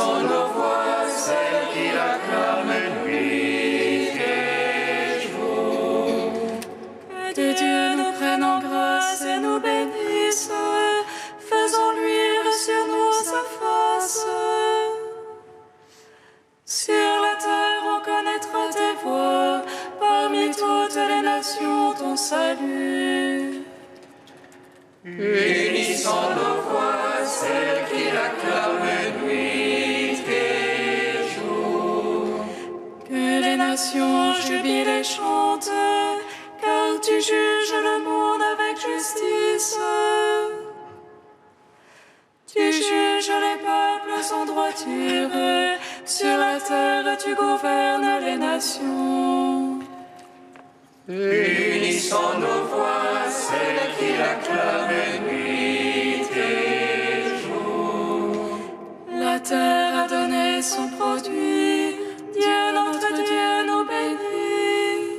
Unissons nos voix, celles qui l'acclament nuit et jour. Que Dieu nous prenne en grâce et nous bénisse, faisons luire sur nous sa face. Sur la terre on connaîtra tes voies, parmi toutes les nations ton salut. Unissons nos voix, celles qui l'acclament nuit et jour. Que les nations jubilent et chantent, car tu juges le monde avec justice. Tu juges les peuples sans droiture, sur la terre tu gouvernes les nations. Unissons nos voix, celles qui l'acclament nuit et jour. La terre a donné son produit, Dieu notre Dieu nous bénit.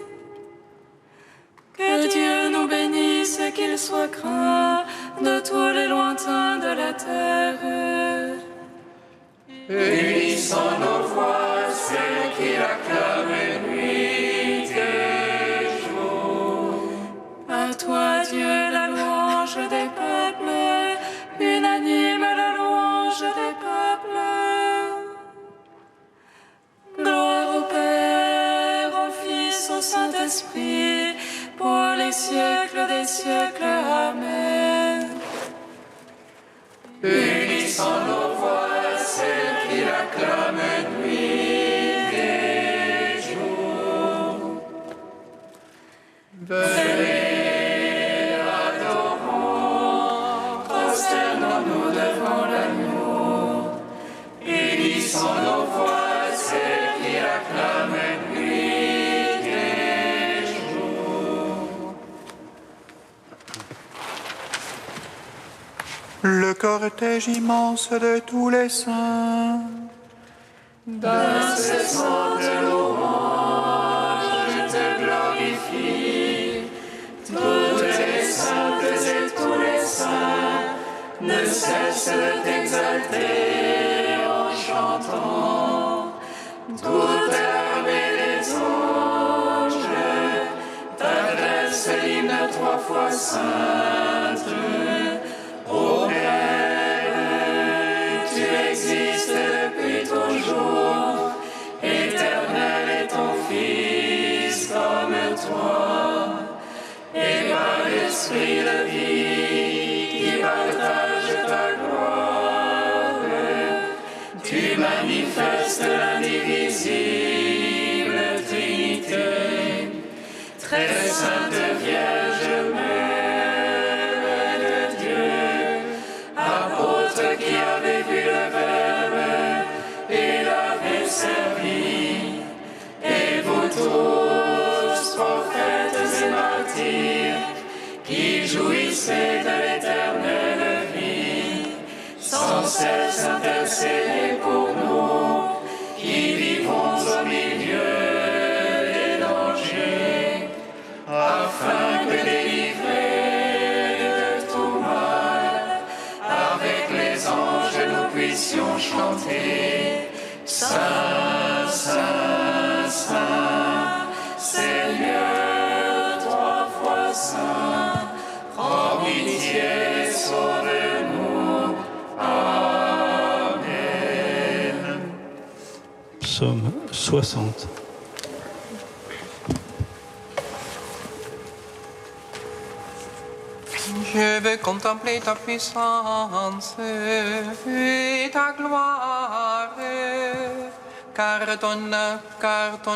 Que Dieu nous bénisse et qu'il soit craint de tous les lointains de la terre. Unissons nos voix, celles qui l'acclament nuit et jour. À toi Dieu la louange des peuples, unanime la louange des peuples. Gloire au Père, au Fils, au Saint-Esprit, pour les siècles des siècles. Amen. Unissons nos voix, celles qui l'acclament nuit et jour. Venez, adorons, prosternons-nous devant l'agneau. Unissons nos voix, celles qui l'acclament nuit et jour. Le cortège immense de tous les saints, D'incessante louange, je te glorifie. Toutes les saintes et tous les saints ne cessent de t'exalter en chantant. Toute l'armée des anges t'adresse l'hymne 3 fois sainte. Ô Père, tu existes depuis toujours, éternel est ton Fils comme toi, et par l'Esprit de vie qui partage ta gloire, tu manifestes l'indivisible Trinité, très sainte Vierge Mère de Dieu, apôtre qui avait vu le Verbe et l'avait servi, et vous tous, prophètes et martyrs, qui jouissez de l'éternelle vie, sans cesse intercédez pour nous, qui vivons au milieu des dangers, afin que délivrés de tout mal, avec les anges nous puissions chanter Saint, Saint, Saint, Seigneur, 3 fois Saint, prends pitié, sauve-nous. Amen. Psaume 60. Je veux contempler ta puissance et ta gloire, car ton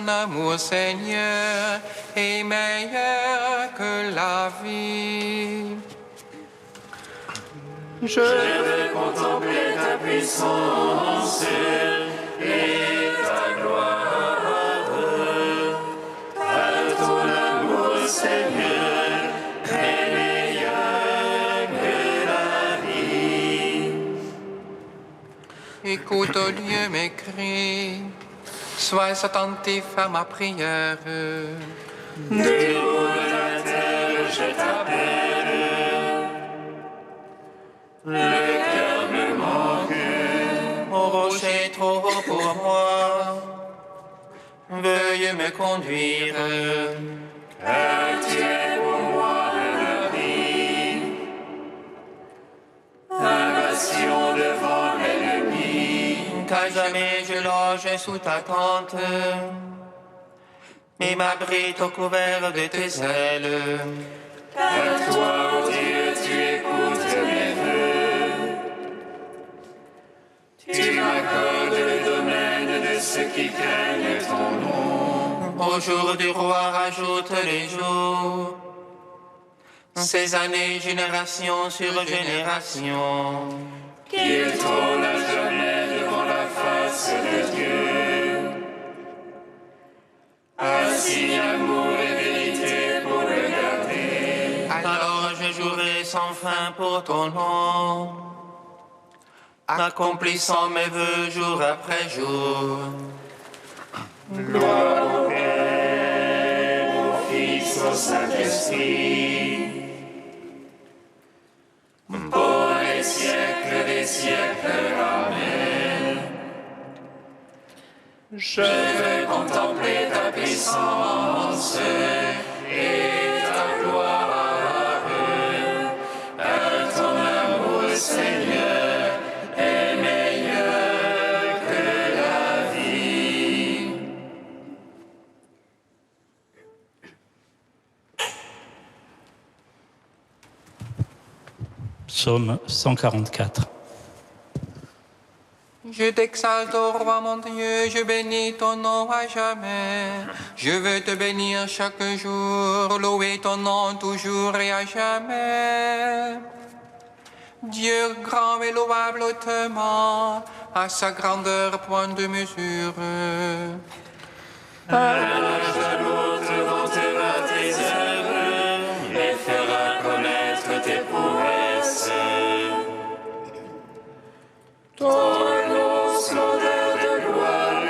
amour, Seigneur, est meilleur que la vie. Je veux contempler ta puissance et ta gloire, car ton amour, Seigneur, est meilleur que la vie. Écoute, ô Dieu, mes cris, sois attentif à ma prière. Du haut de la terre, je t'appelle. Le cœur me manque. Mon rocher trop me conduire. Car tu es pour moi un abri, un bastion devant l'ennemi. Qu'à jamais je loge sous ta tente et m'abrite au couvert de tes ailes. Car toi, ô Dieu, tu écoutes mes vœux. Tu m'accordes le domaine de ceux qui craignent ton nom. Au jour du roi rajoute les jours, ces années génération sur génération. Qu'il trône à jamais devant la face de Dieu. Ainsi amour et vérité pour le garder. Alors je jouerai sans fin pour ton nom, accomplissant mes vœux jour après jour. Gloire au Père, au Fils, au Saint-Esprit, pour les siècles des siècles. Amen. Je veux contempler ta puissance et ta gloire. Ton amour, Seigneur, est meilleur que la vie. Psaume 144. Je t'exalte, ô roi mon Dieu, je bénis ton nom à jamais. Je veux te bénir chaque jour, louer ton nom toujours et à jamais. Dieu grand et louable hautement, à sa grandeur point de mesure. Un âge à l'autre vantera tes œuvres et fera connaître tes prouesses. Ton annonce l'odeur de gloire,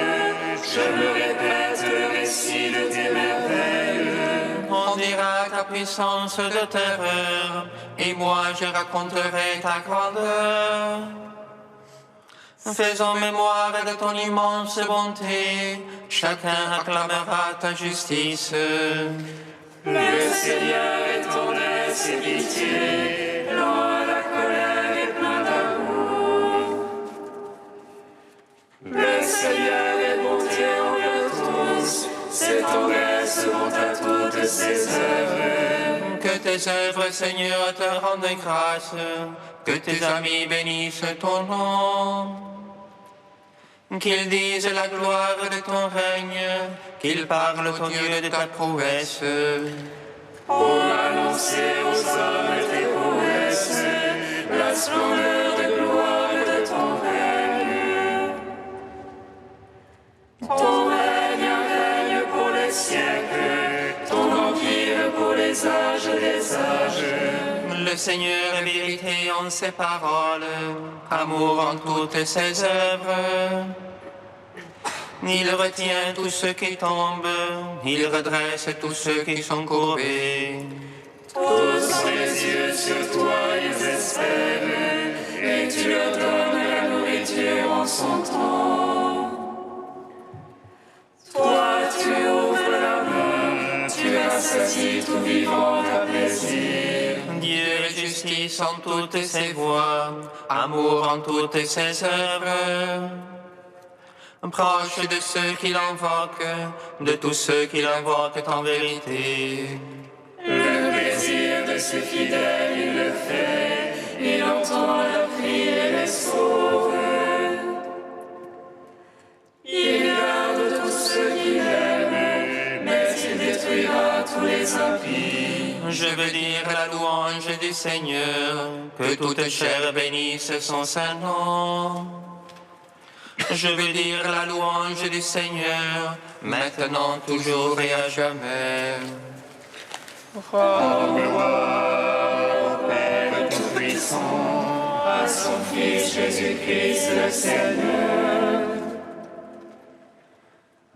je me répète le récit de tes merveilles. On dira ta puissance de terreur, et moi je raconterai ta grandeur. Faisons mémoire de ton immense bonté, chacun acclamera ta justice. Le Seigneur est tendresse et pitié, lent à la colère et plein d'amour. Le Seigneur est bonté envers tous, ses tendresses vont à toutes ses œuvres. Que tes œuvres, Seigneur, te rendent grâce, que tes amis bénissent ton nom. Qu'ils disent la gloire de ton règne, qu'ils parlent au Dieu de ta prouesse. Pour annoncer aux hommes tes prouesses, la splendeur de gloire de ton règne. Ton règne, un règne pour les siècles, ton empire pour les âges des âges. Le Seigneur est vérité en ses paroles, amour en toutes ses œuvres. Il retient tous ceux qui tombent, il redresse tous ceux qui sont courbés. Tous ont les yeux sur toi, ils espèrent, et tu leur donnes la nourriture en son temps. Toi, tu ouvres la main, tu assasis tout vivant à plaisir. Dieu est justice en toutes ses voies, amour en toutes ses œuvres. Proche de ceux qui l'invoquent, de tous ceux qui l'invoquent en vérité. Le plaisir de ses fidèles, il le fait, il entend leur cri et les sauve. Il garde tous ceux qui l'aiment, mais il détruira tous les impies. Je veux dire la louange du Seigneur, que toute chair bénisse son saint nom. Je veux dire la louange du Seigneur, maintenant, toujours et à jamais. Gloire au Père Tout-Puissant, à son Fils Jésus-Christ le Seigneur,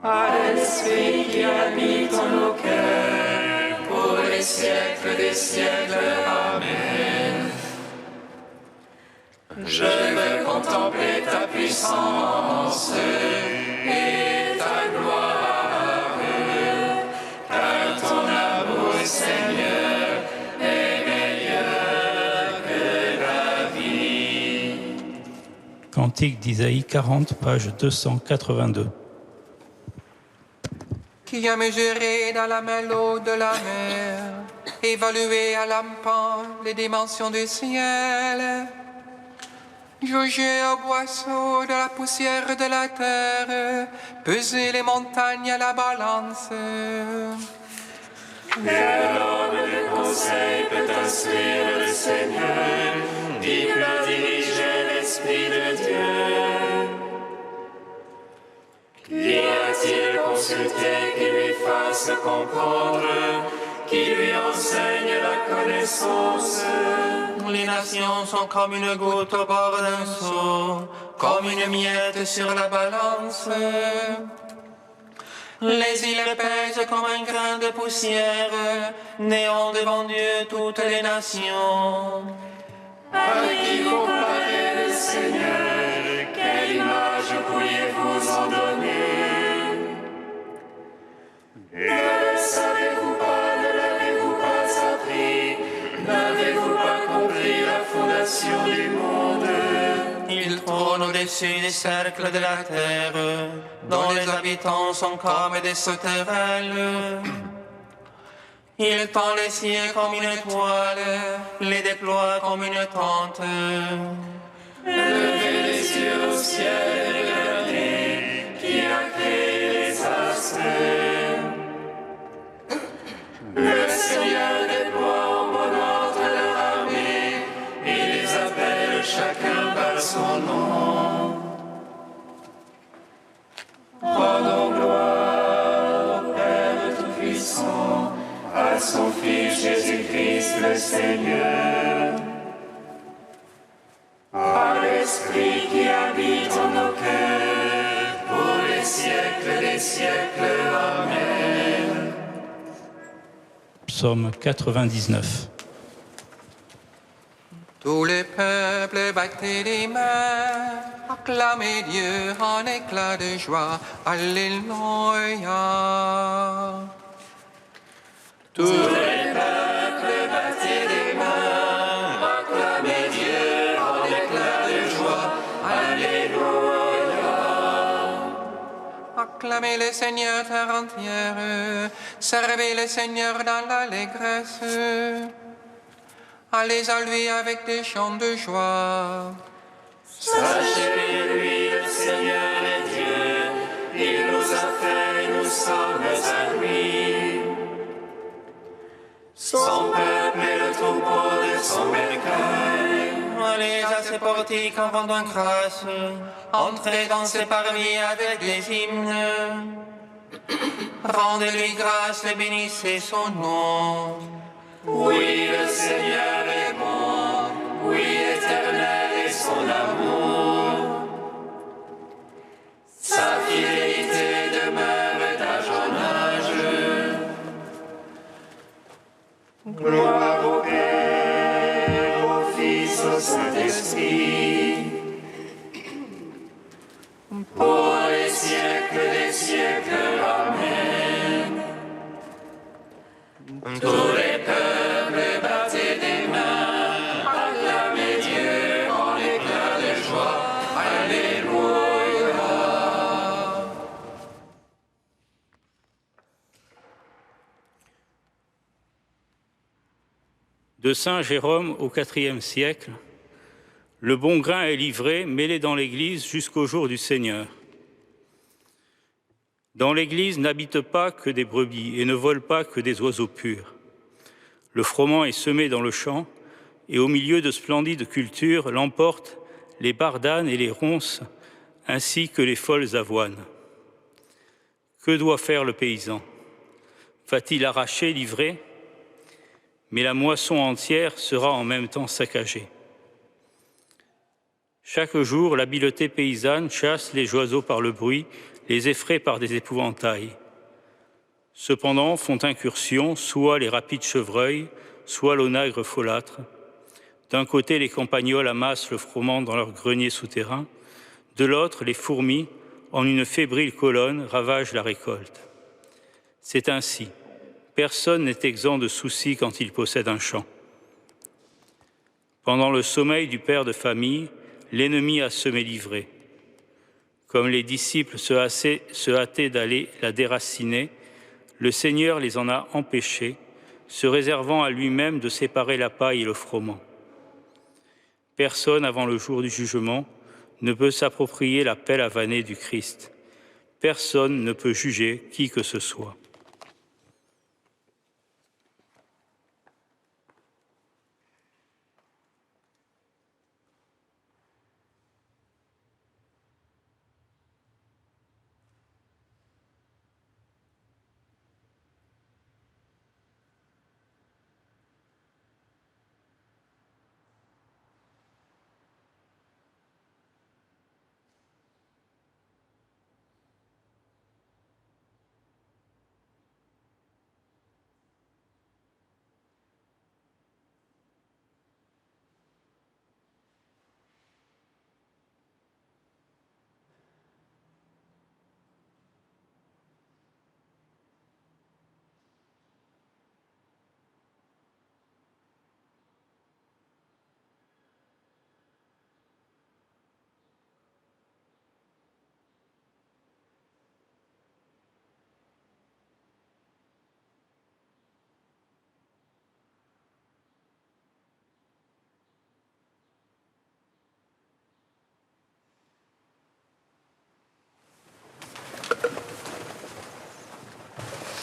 à l'Esprit qui habite en nos cœurs, pour les siècles des siècles. Amen. Je veux contempler ta puissance et ta gloire. Cantique d'Isaïe 40, page 282. Qui a mesuré dans la main l'eau de la mer, évalué à l'empan les dimensions du ciel, jaugé au boisseau de la poussière de la terre, peser les montagnes à la balance. Quel homme de conseil peut instruire le Seigneur, qui peut diriger l'Esprit de Dieu? Qui a-t-il consulté qui lui fasse comprendre, qui lui enseigne la connaissance? Les nations sont comme une goutte au bord d'un seau, comme une miette sur la balance. Les îles pèsent comme un grain de poussière, néant devant Dieu toutes les nations. Avec qui comparer le Seigneur? Quelle image pourriez-vous en donner? Ne le savez-vous pas, ne l'avez-vous pas appris? N'avez-vous pas compris la fondation du monde? Il trône au-dessus des cercles de la terre, dont les habitants sont comme des sauterelles. Il tend les cieux comme une toile, les déploie comme une tente. Levez les yeux au ciel et regardez qui a créé les astres. Le Seigneur déploie en bon ordre leur armée et les appelle chacun par son nom. Rendons gloire au Père Tout-Puissant, à son Fils Jésus-Christ le Seigneur, à l'Esprit qui habite en nos cœurs, pour les siècles des siècles. Amen. Psaume 99. Tous les peuples battez les mains, acclamez Dieu en éclat de joie. Alléluia. Tous les peuples battez les mains, acclamez Dieu en éclat de joie. Alléluia. Acclamez le Seigneur terre entière, servez le Seigneur dans l'allégresse. Allez à lui avec des chants de joie. Sachez que lui, le Seigneur est Dieu, il nous a fait et nous sommes à lui. Son peuple est le troupeau de son bercail. Allez à ses portiques en rendant grâce, entrez dans ses parvis avec des hymnes. Rendez-lui grâce et bénissez son nom. Oui, le Seigneur est bon, oui, éternel est son amour. Sa fidélité demeure d'âge en âge. Gloire au Père, au Fils, au Saint-Esprit, pour les siècles des siècles. Amen. Tous les peuples battez des mains, acclamez Dieu en éclat de joie. Alléluia. De saint Jérôme au IVe siècle, le bon grain est livré, mêlé dans l'Église jusqu'au jour du Seigneur. Dans l'Église n'habitent pas que des brebis et ne volent pas que des oiseaux purs. Le froment est semé dans le champ et au milieu de splendides cultures l'emportent les bardanes et les ronces ainsi que les folles avoines. Que doit faire le paysan? Va-t-il arracher, livrer? Mais la moisson entière sera en même temps saccagée. Chaque jour, l'habileté paysanne chasse les oiseaux par le bruit, les effraie par des épouvantails. Cependant font incursion soit les rapides chevreuils, soit l'onagre folâtre. D'un côté, les campagnols amassent le froment dans leur grenier souterrain, de l'autre, les fourmis, en une fébrile colonne, ravagent la récolte. C'est ainsi. Personne n'est exempt de soucis quand il possède un champ. Pendant le sommeil du père de famille, l'ennemi a semé l'ivrée. Comme les disciples se hâtaient d'aller la déraciner, le Seigneur les en a empêchés, se réservant à lui-même de séparer la paille et le froment. Personne, avant le jour du jugement, ne peut s'approprier la pelle avanée du Christ. Personne ne peut juger qui que ce soit.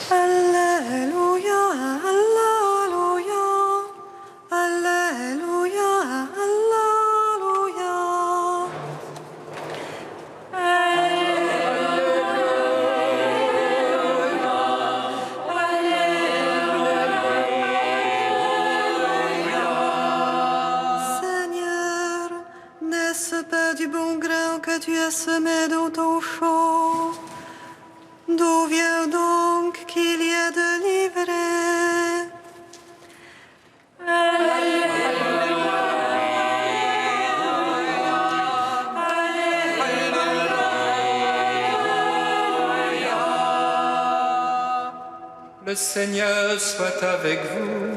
Alléluia, Alléluia, Alléluia, Alléluia. Seigneur, n'est-ce pas du bon grain que tu as semé dans ton champ? D'où vient donc qu'il y a de l'ivraie? Le Seigneur soit avec vous.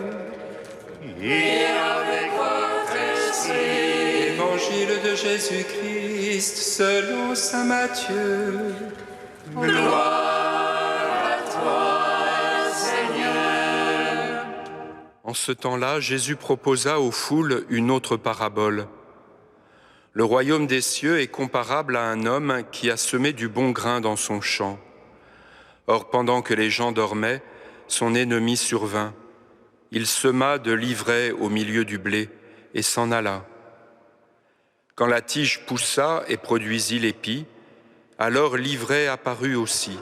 Et avec votre esprit. Évangile de Jésus-Christ selon saint Matthieu. Gloire à toi, Seigneur. En ce temps-là, Jésus proposa aux foules une autre parabole. Le royaume des cieux est comparable à un homme qui a semé du bon grain dans son champ. Or, pendant que les gens dormaient, son ennemi survint. Il sema de l'ivraie au milieu du blé et s'en alla. Quand la tige poussa et produisit l'épi, alors l'ivraie apparut aussi.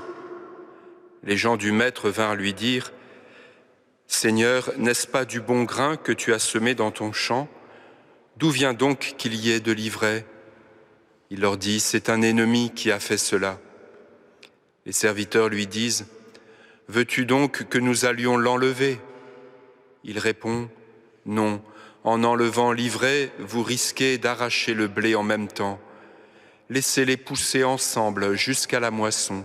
Les gens du maître vinrent lui dire : « Seigneur, n'est-ce pas du bon grain que tu as semé dans ton champ ? D'où vient donc qu'il y ait de l'ivraie ?» Il leur dit : « C'est un ennemi qui a fait cela. » Les serviteurs lui disent : « Veux-tu donc que nous allions l'enlever ?» Il répond : « Non, en enlevant l'ivraie, vous risquez d'arracher le blé en même temps. Laissez-les pousser ensemble jusqu'à la moisson.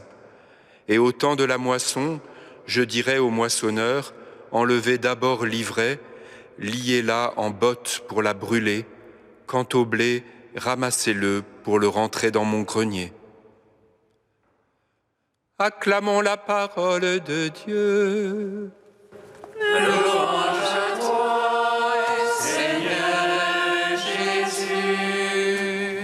Et au temps de la moisson, je dirai aux moissonneurs : enlevez d'abord l'ivraie, liez-la en bottes pour la brûler. Quant au blé, ramassez-le pour le rentrer dans mon grenier. » Acclamons la parole de Dieu. Louange à toi, Seigneur Jésus.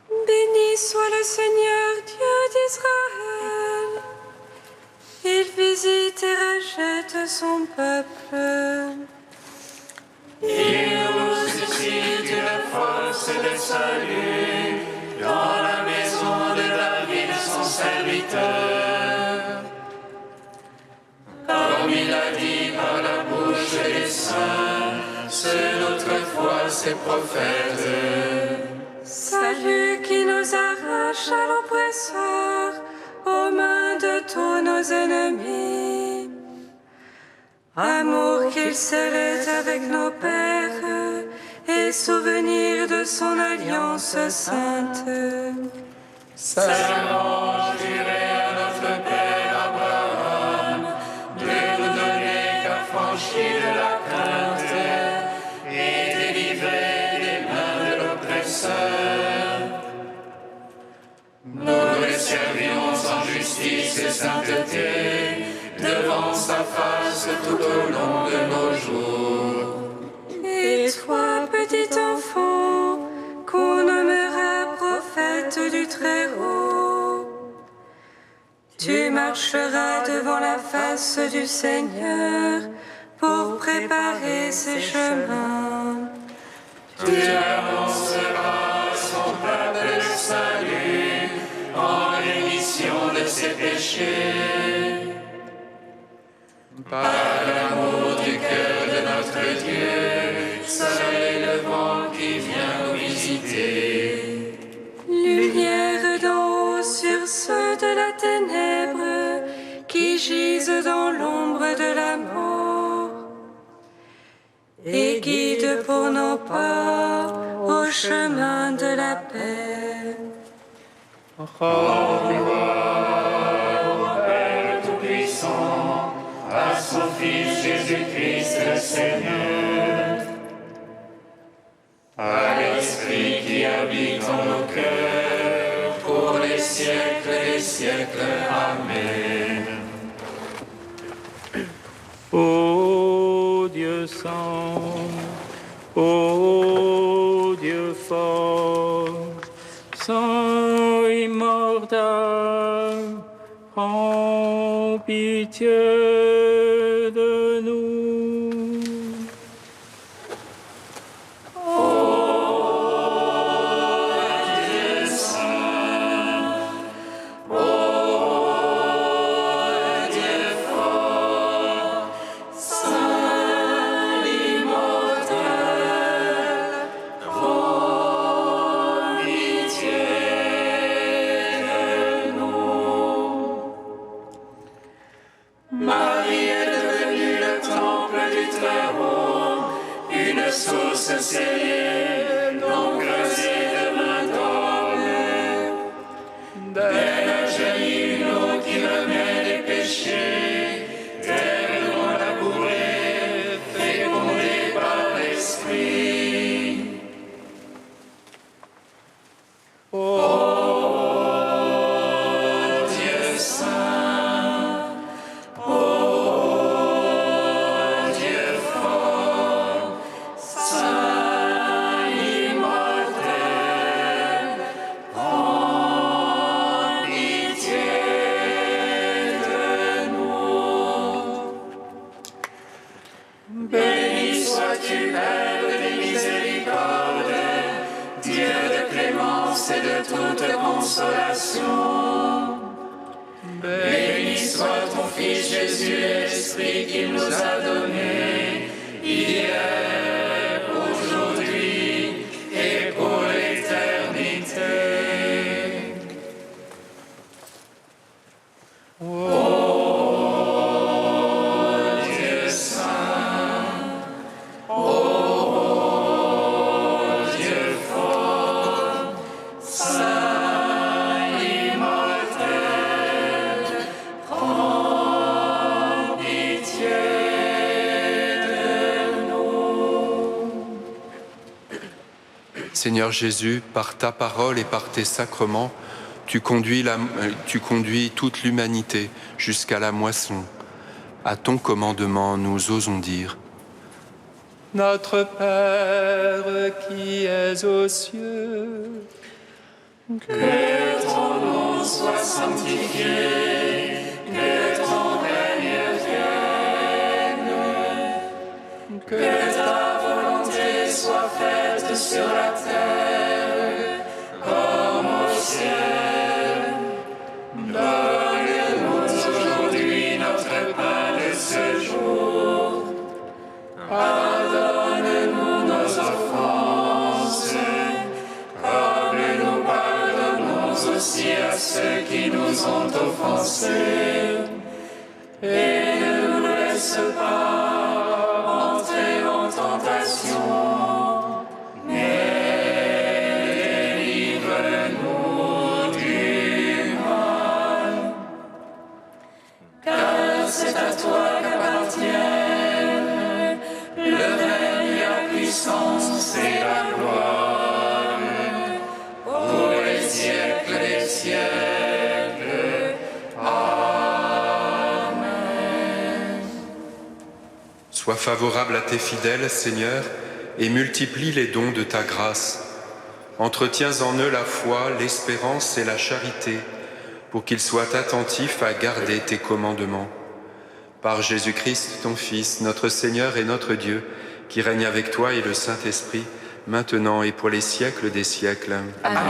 Béni soit le Seigneur, Dieu d'Israël. Il visite et rachète son peuple. Il nous suscite la force de salut dans la maison de David, son serviteur. Comme il a dit par la bouche des saints, ceux d'autrefois ses prophètes. Salut qui nous arrache à l'oppresseur, aux mains de tous nos ennemis. Amour qu'il scellait avec nos pères, et souvenir de son alliance sainte. Serment juré à notre Père Abraham, de nous donner qu'affranchis de la crainte et sainteté, devant sa face tout au long de nos jours. Et toi, petit enfant, qu'on nommera prophète du Très-Haut, tu marcheras devant la face du Seigneur pour préparer ses chemins. Tu annonceras à son peuple le salut en rémission de ses péchés. Par l'amour du cœur de notre Dieu, soleil levant qui vient nous visiter. Lumière d'en haut sur ceux de la ténèbre qui gisent dans l'ombre de la mort. Et guide pour nos pas au chemin de la paix. Père Tout-Puissant, à son Fils Jésus-Christ le Seigneur, à l'Esprit qui habite en nos cœurs, pour les siècles des siècles. Amen. Ô Dieu saint, ô Dieu fort, saint immortel, prends pitié de nous. Marie est devenue le temple du Très-Haut, une source scellée, non creusée de main d'homme. D'elle a jailli une eau qui remet les péchés, terre non labourée, fécondée par l'Esprit. Dieu saint, Dieu fort, saint immortel, prends pitié de nous. Béni sois-tu, Père des miséricordes, Dieu de clémence et de toute consolation. Béni soit ton Fils Jésus, l'Esprit qu'il nous a donné, hier, aujourd'hui et pour l'éternité. Dieu saint, Dieu fort, saint immortel, prends pitié de nous. Seigneur Jésus, par ta parole et par tes sacrements, tu conduis toute l'humanité jusqu'à la moisson. À ton commandement, nous osons dire: Notre Père qui es aux cieux, Que ton nom soit sanctifié, que ton règne vienne, que ta volonté soit faite sur la terre comme au ciel. Donne-nous aujourd'hui notre pain de ce jour. Pardonne-nous nos offenses, comme nous pardonnons aussi à ceux qui nous ont offensés. Et ne nous laisse pas entrer en tentation, mais Sois favorable à tes fidèles, Seigneur, et multiplie les dons de ta grâce. Entretiens en eux la foi, l'espérance et la charité, pour qu'ils soient attentifs à garder tes commandements. Par Jésus-Christ, ton Fils, notre Seigneur et notre Dieu, qui règne avec toi et le Saint-Esprit, maintenant et pour les siècles des siècles. Amen.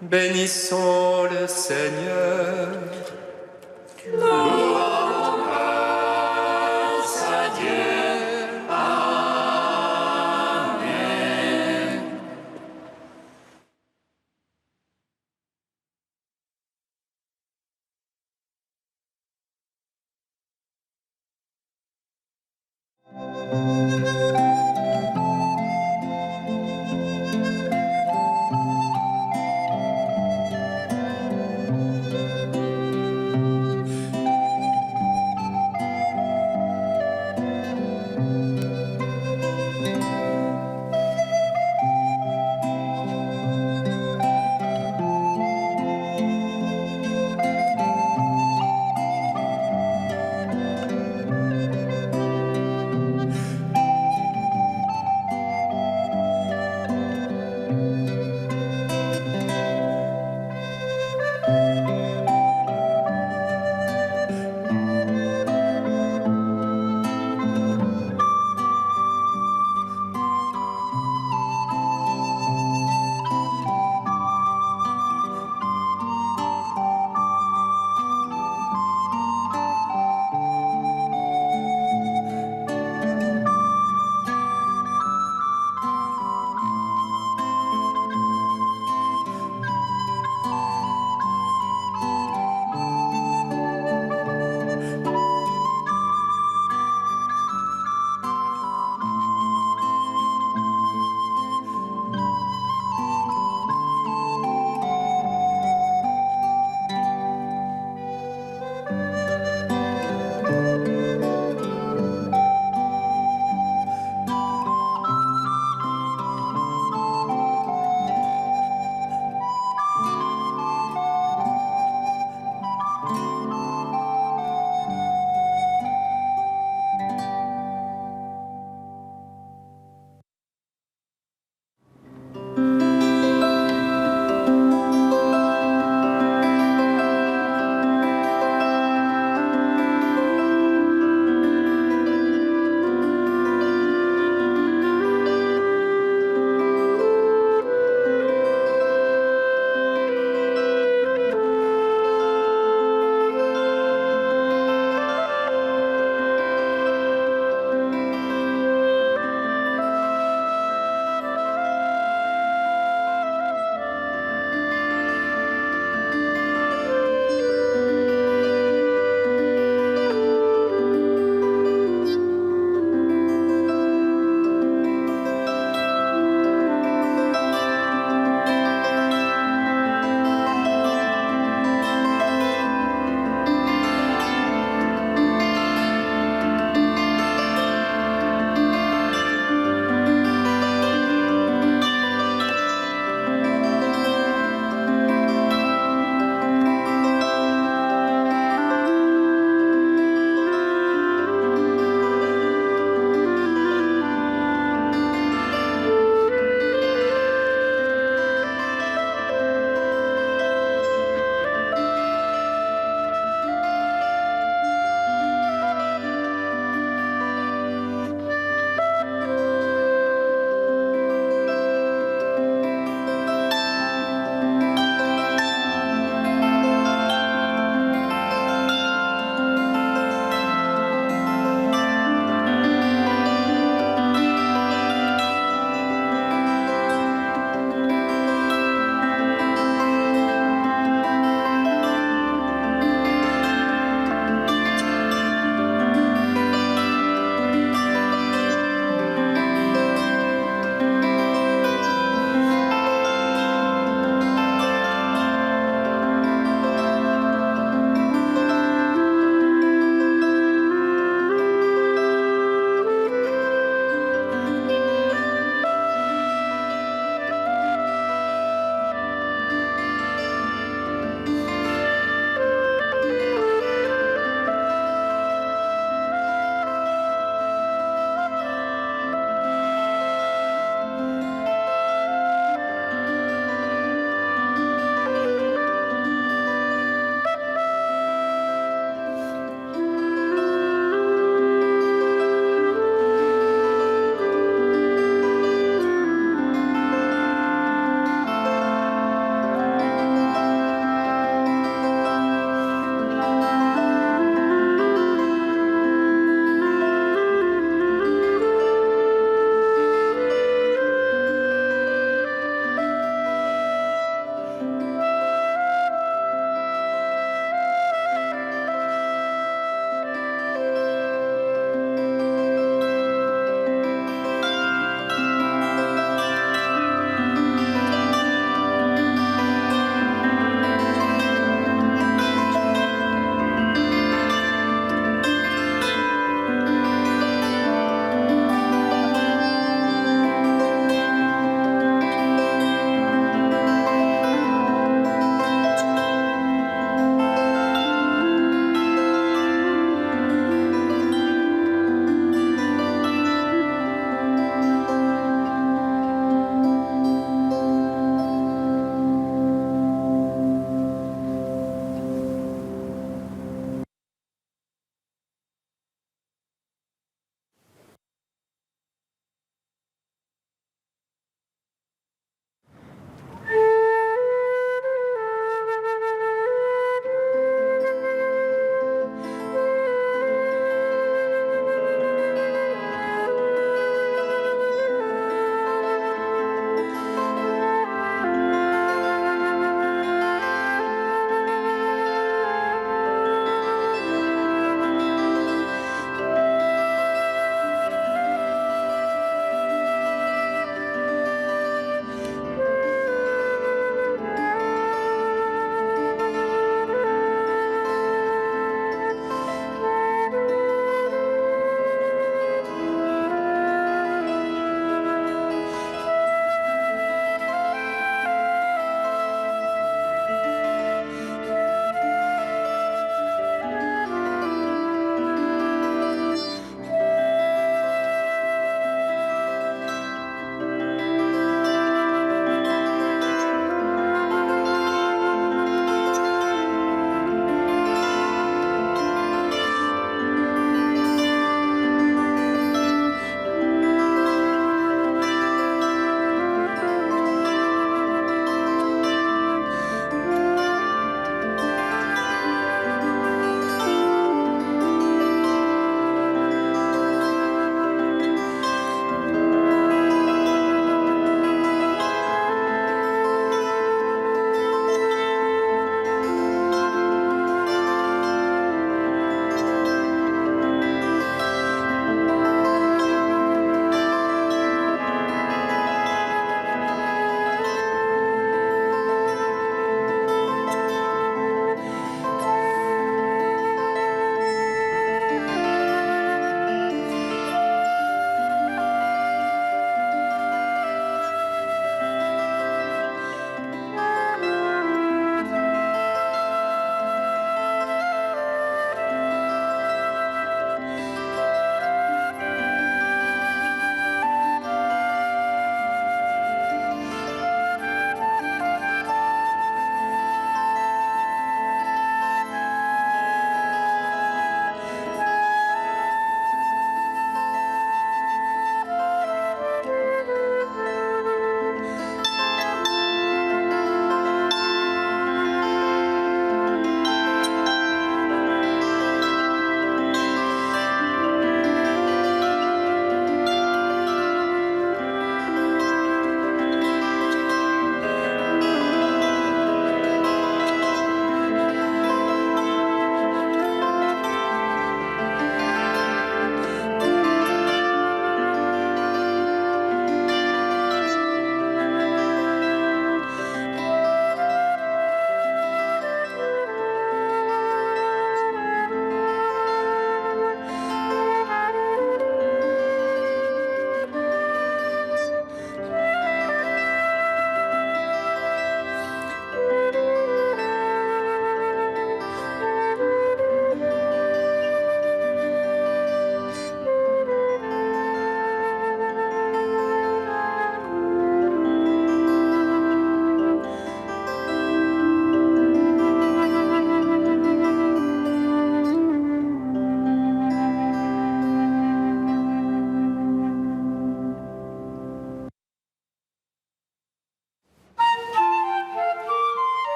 Bénissons le Seigneur.